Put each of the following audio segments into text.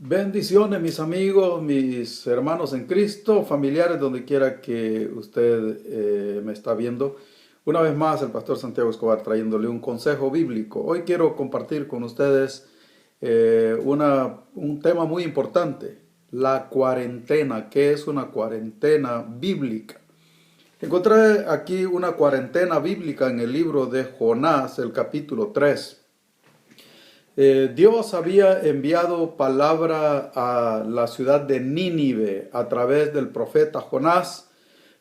Bendiciones, mis amigos, mis hermanos en Cristo, familiares, donde quiera que usted me está viendo. Una vez más, el pastor Santiago Escobar trayéndole un consejo bíblico. Hoy quiero compartir con ustedes un tema muy importante, la cuarentena. ¿Qué es una cuarentena bíblica? Encontré aquí una cuarentena bíblica en el libro de Jonás, el capítulo 3. Dios había enviado palabra a la ciudad de Nínive a través del profeta Jonás,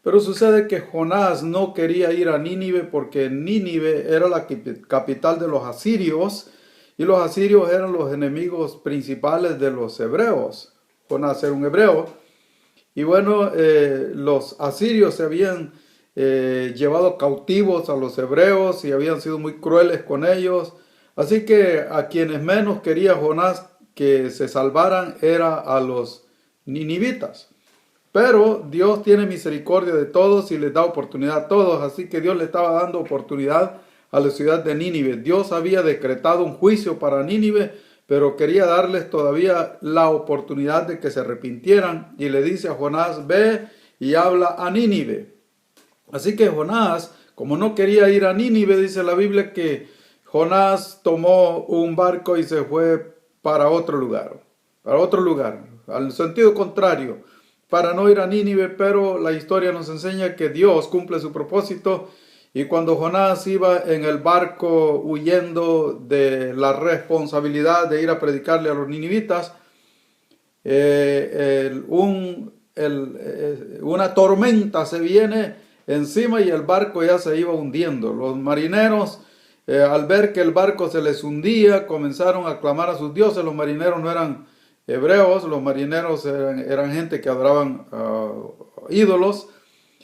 pero sucede que Jonás no quería ir a Nínive porque Nínive era la capital de los asirios y los asirios eran los enemigos principales de los hebreos. Jonás era un hebreo y bueno, los asirios se habían llevado cautivos a los hebreos y habían sido muy crueles con ellos. Así que a quienes menos quería Jonás que se salvaran era a los ninivitas. Pero Dios tiene misericordia de todos y les da oportunidad a todos. Así que Dios le estaba dando oportunidad a la ciudad de Nínive. Dios había decretado un juicio para Nínive, pero quería darles todavía la oportunidad de que se arrepintieran. Y le dice a Jonás, ve y habla a Nínive. Así que Jonás, como no quería ir a Nínive, dice la Biblia que Jonás tomó un barco y se fue para otro lugar, al sentido contrario, para no ir a Nínive, pero la historia nos enseña que Dios cumple su propósito y cuando Jonás iba en el barco huyendo de la responsabilidad de ir a predicarle a los ninivitas, una tormenta se viene encima y el barco ya se iba hundiendo. Los marineros al ver que el barco se les hundía, comenzaron a clamar a sus dioses. Los marineros no eran hebreos, los marineros eran gente que adoraban ídolos.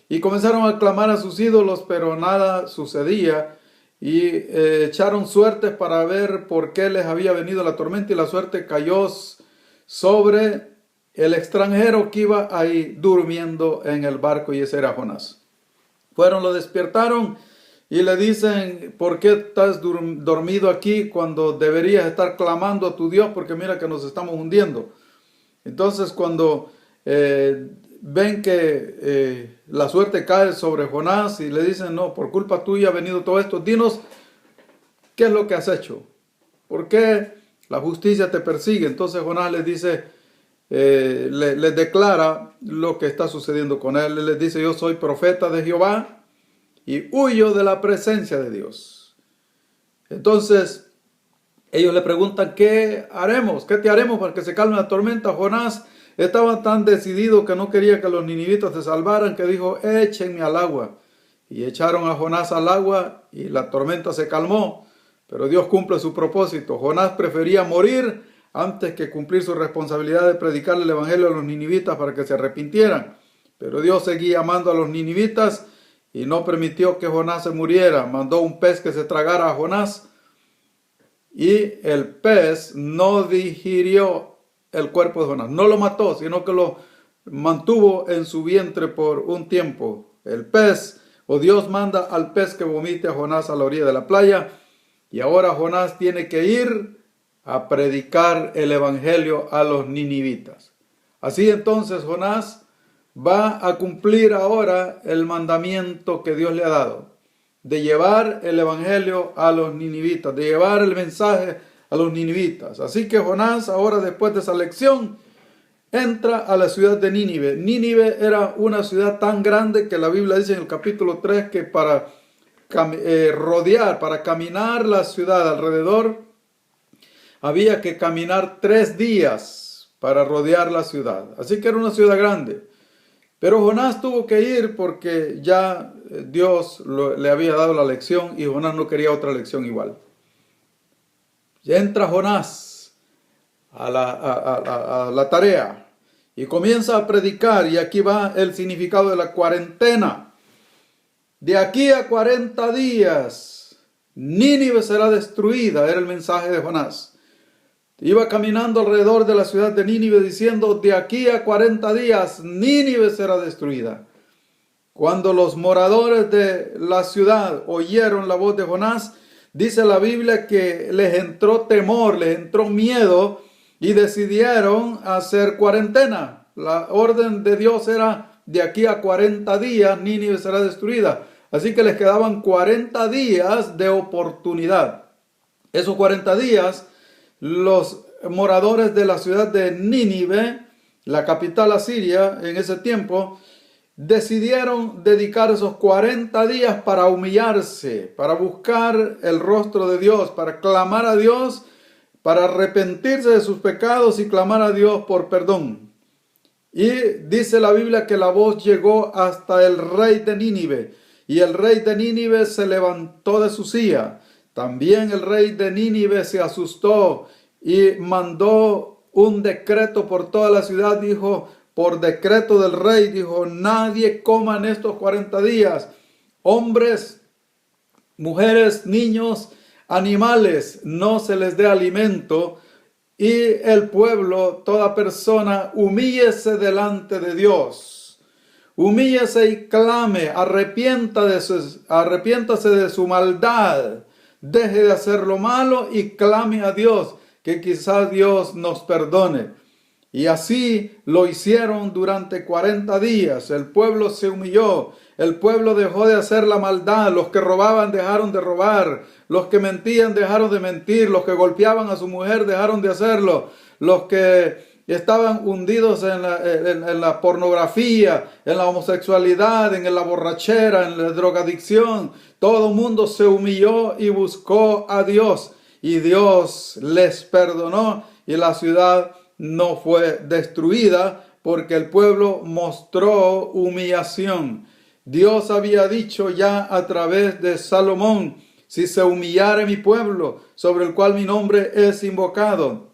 Y comenzaron a clamar a sus ídolos, pero nada sucedía. Y echaron suertes para ver por qué les había venido la tormenta. Y la suerte cayó sobre el extranjero que iba ahí durmiendo en el barco, y ese era Jonás. Lo despiertaron y le dicen, ¿por qué estás dormido aquí cuando deberías estar clamando a tu Dios? Porque mira que nos estamos hundiendo. Entonces cuando ven que la suerte cae sobre Jonás y le dicen, no, por culpa tuya ha venido todo esto, dinos qué es lo que has hecho. ¿Por qué la justicia te persigue? Entonces Jonás les dice, les declara lo que está sucediendo con él. Les dice, yo soy profeta de Jehová y huyo de la presencia de Dios. Entonces ellos le preguntan, ¿qué haremos? ¿Qué te haremos para que se calme la tormenta? Jonás estaba tan decidido que no quería que los ninivitas se salvaran que dijo, échenme al agua. Y echaron a Jonás al agua y la tormenta se calmó. Pero Dios cumple su propósito. Jonás prefería morir antes que cumplir su responsabilidad de predicarle el evangelio a los ninivitas para que se arrepintieran. Pero Dios seguía amando a los ninivitas y no permitió que Jonás se muriera. Mandó un pez que se tragara a Jonás y el pez no digirió el cuerpo de Jonás. No lo mató, sino que lo mantuvo en su vientre por un tiempo. El pez, o Dios manda al pez que vomite a Jonás a la orilla de la playa. Y ahora Jonás tiene que ir a predicar el evangelio a los ninivitas. Así entonces Jonás va a cumplir ahora el mandamiento que Dios le ha dado, de llevar el evangelio a los ninivitas, de llevar el mensaje a los ninivitas. Así que Jonás ahora, después de esa lección, entra a la ciudad de Nínive. Nínive era una ciudad tan grande que la Biblia dice en el capítulo 3 que para para caminar la ciudad alrededor, había que caminar 3 días para rodear la ciudad. Así que era una ciudad grande. Pero Jonás tuvo que ir porque ya Dios le había dado la lección y Jonás no quería otra lección igual. Ya entra Jonás a la tarea y comienza a predicar, y aquí va el significado de la cuarentena. De aquí a 40 días, Nínive será destruida, era el mensaje de Jonás. Iba caminando alrededor de la ciudad de Nínive diciendo, de aquí a 40 días, Nínive será destruida. Cuando los moradores de la ciudad oyeron la voz de Jonás, dice la Biblia que les entró temor, les entró miedo, y decidieron hacer cuarentena. La orden de Dios era: de aquí a 40 días Nínive será destruida. Así que les quedaban 40 días de oportunidad. Esos 40 días, los moradores de la ciudad de Nínive, la capital asiria en ese tiempo, decidieron dedicar esos 40 días para humillarse, para buscar el rostro de Dios, para clamar a Dios, para arrepentirse de sus pecados y clamar a Dios por perdón. Y dice la Biblia que la voz llegó hasta el rey de Nínive, y el rey de Nínive se levantó de su silla. También el rey de Nínive se asustó y mandó un decreto por toda la ciudad. Dijo, por decreto del rey, dijo: nadie coma en estos 40 días. Hombres, mujeres, niños, animales, no se les dé alimento. Y el pueblo, toda persona, humíllese delante de Dios. Humíllese y clame, arrepiéntase de su maldad. Deje de hacer lo malo y clame a Dios, que quizás Dios nos perdone. Y así lo hicieron durante 40 días. El pueblo se humilló. El pueblo dejó de hacer la maldad. Los que robaban dejaron de robar. Los que mentían dejaron de mentir. Los que golpeaban a su mujer dejaron de hacerlo. Los que estaban hundidos en la pornografía, en la homosexualidad, en la borrachera, en la drogadicción, todo el mundo se humilló y buscó a Dios. Y Dios les perdonó y la ciudad no fue destruida porque el pueblo mostró humillación. Dios había dicho ya a través de Salomón: si se humillare mi pueblo, sobre el cual mi nombre es invocado,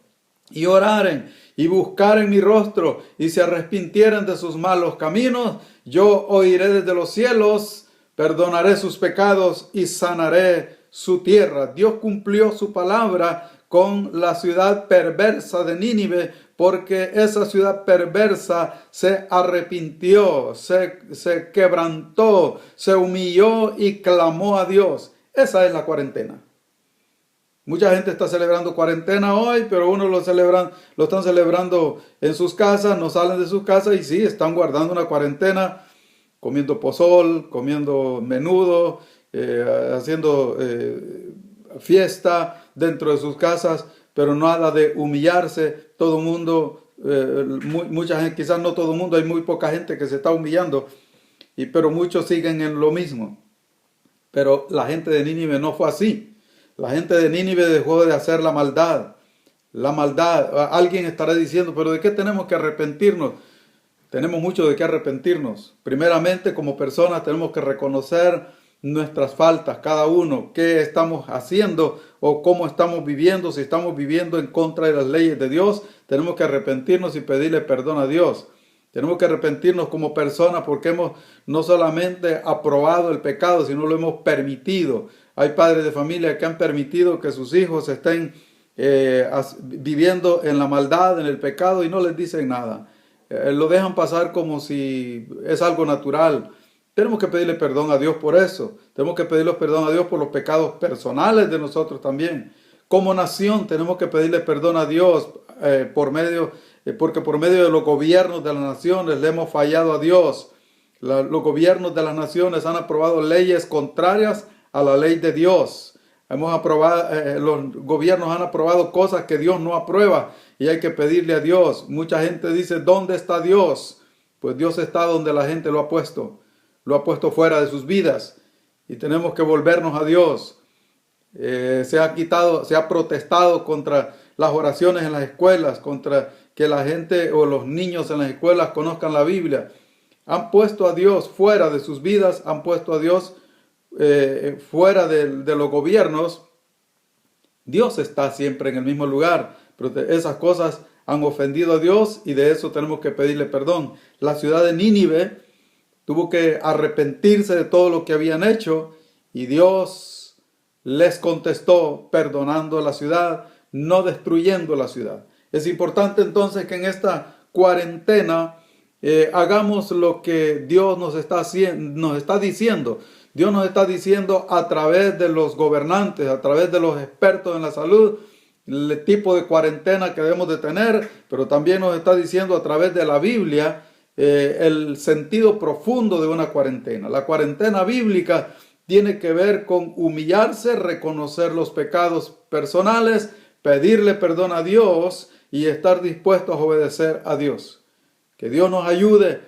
y oraren y buscaren mi rostro y se arrepintieran de sus malos caminos, yo oiré desde los cielos, perdonaré sus pecados y sanaré su tierra. Dios cumplió su palabra con la ciudad perversa de Nínive, porque esa ciudad perversa se arrepintió, se quebrantó, se humilló y clamó a Dios. Esa es la cuarentena. Mucha gente está celebrando cuarentena hoy, pero unos lo están celebrando en sus casas, no salen de sus casas y sí, están guardando una cuarentena, comiendo pozol, comiendo menudo, haciendo fiesta dentro de sus casas, pero nada de humillarse. Todo el mundo, mucha gente, quizás no todo el mundo, hay muy poca gente que se está humillando, pero muchos siguen en lo mismo. Pero la gente de Nínive no fue así. La gente de Nínive dejó de hacer la maldad. La maldad. Alguien estará diciendo, pero ¿de qué tenemos que arrepentirnos? Tenemos mucho de qué arrepentirnos. Primeramente, como personas tenemos que reconocer nuestras faltas, cada uno, qué estamos haciendo o cómo estamos viviendo. Si estamos viviendo en contra de las leyes de Dios, tenemos que arrepentirnos y pedirle perdón a Dios. Tenemos que arrepentirnos como personas porque hemos no solamente aprobado el pecado, sino lo hemos permitido. Hay padres de familia que han permitido que sus hijos estén viviendo en la maldad, en el pecado, y no les dicen nada. Lo dejan pasar como si es algo natural. Tenemos que pedirle perdón a Dios por eso. Tenemos que pedirle perdón a Dios por los pecados personales de nosotros también. Como nación tenemos que pedirle perdón a Dios porque por medio de los gobiernos de las naciones le hemos fallado a Dios. Los gobiernos de las naciones han aprobado leyes contrarias a la ley de Dios. Los gobiernos han aprobado cosas que Dios no aprueba y hay que pedirle a Dios. Mucha gente dice, ¿dónde está Dios? Pues Dios está donde la gente lo ha puesto fuera de sus vidas y tenemos que volvernos a Dios. Se ha protestado contra las oraciones en las escuelas, contra que la gente o los niños en las escuelas conozcan la Biblia. Han puesto a Dios fuera de sus vidas, han puesto a Dios fuera de los gobiernos. Dios está siempre en el mismo lugar, pero esas cosas han ofendido a Dios y de eso tenemos que pedirle perdón. La ciudad de Nínive tuvo que arrepentirse de todo lo que habían hecho y Dios les contestó perdonando la ciudad, no destruyendo la ciudad. Es importante entonces que en esta cuarentena hagamos lo que Dios nos está diciendo. Dios nos está diciendo a través de los gobernantes, a través de los expertos en la salud, el tipo de cuarentena que debemos de tener, pero también nos está diciendo a través de la Biblia el sentido profundo de una cuarentena. La cuarentena bíblica tiene que ver con humillarse, reconocer los pecados personales, pedirle perdón a Dios y estar dispuestos a obedecer a Dios. Que Dios nos ayude,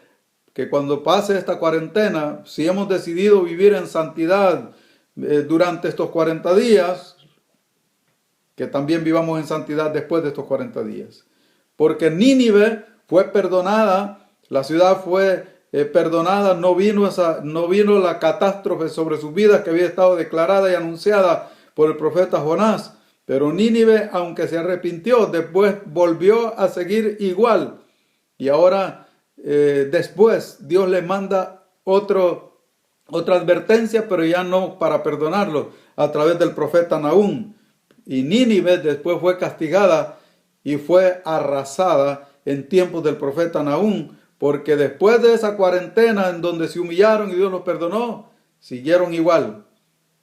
que cuando pase esta cuarentena, si hemos decidido vivir en santidad durante estos 40 días, que también vivamos en santidad después de estos 40 días. Porque Nínive fue perdonada, la ciudad fue perdonada, no vino la catástrofe sobre sus vidas que había estado declarada y anunciada por el profeta Jonás. Pero Nínive, aunque se arrepintió, después volvió a seguir igual. Y ahora, después, Dios le manda otra advertencia, pero ya no para perdonarlo, a través del profeta Nahum. Y Nínive después fue castigada y fue arrasada en tiempos del profeta Nahum, porque después de esa cuarentena en donde se humillaron y Dios los perdonó, siguieron igual.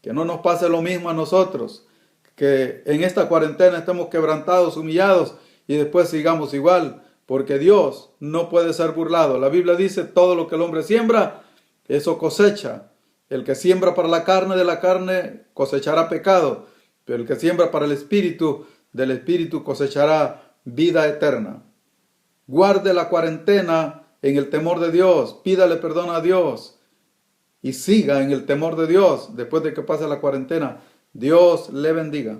Que no nos pase lo mismo a nosotros, que en esta cuarentena estemos quebrantados, humillados y después sigamos igual, porque Dios no puede ser burlado. La Biblia dice, todo lo que el hombre siembra, eso cosecha. El que siembra para la carne, de la carne cosechará pecado, pero el que siembra para el Espíritu, del Espíritu cosechará vida eterna. Guarde la cuarentena en el temor de Dios, pídale perdón a Dios y siga en el temor de Dios después de que pase la cuarentena. Dios le bendiga.